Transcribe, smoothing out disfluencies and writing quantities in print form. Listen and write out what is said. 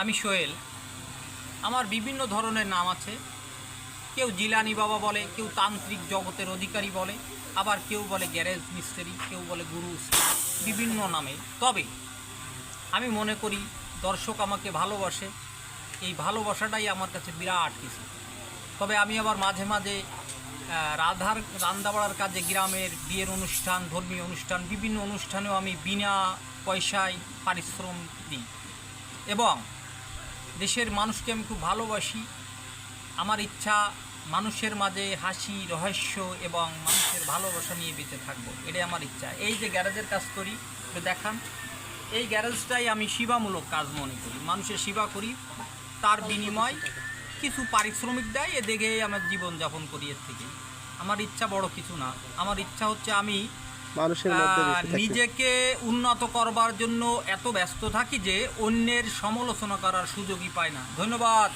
আমি সোহেল। আমার বিভিন্ন ধরনের নাম আছে। কেউ জিলানি বাবা বলে, কেউ তান্ত্রিক জগতের অধিকারী বলে, আবার কেউ বলে গ্যারেজ মিস্ত্রি, কেউ বলে গুরু উস্তাদ, বিভিন্ন নামে। তবে আমি মনে করি দর্শক আমাকে ভালোবাসে, এই ভালোবাসাটাই আমার কাছে বিরাট কিছু। তবে আমি আবার মাঝে মাঝে রান্নাবাড়ার কাজে, গ্রামের বিয়ের অনুষ্ঠান, ধর্মীয় অনুষ্ঠান, বিভিন্ন অনুষ্ঠানেও আমি বিনা পয়সায় পারিশ্রমিক দিই। এবং দেশের মানুষকে আমি খুব ভালোবাসি। আমার ইচ্ছা মানুষের মাঝে হাসি, রহস্য এবং মানুষের ভালোবাসা নিয়ে বেঁচে থাকবো, এটাই আমার ইচ্ছা। এই যে গ্যারেজের কাজ করি, একটু দেখান। এই গ্যারেজটাই আমি সেবামূলক কাজ মনে করি। মানুষের সেবা করি, তার বিনিময় কিছু পারিশ্রমিক দেয়, এ দেখেই আমার জীবনযাপন করি। এর থেকে আমার ইচ্ছা বড় কিছু না। আমার ইচ্ছা হচ্ছে আমি মানুষের মধ্যে বেঁচে থাকি। নিজেকে উন্নত করবার জন্য এত ব্যস্ত থাকি যে অন্যের সমালোচনা করার সুযোগই পাই না। ধন্যবাদ।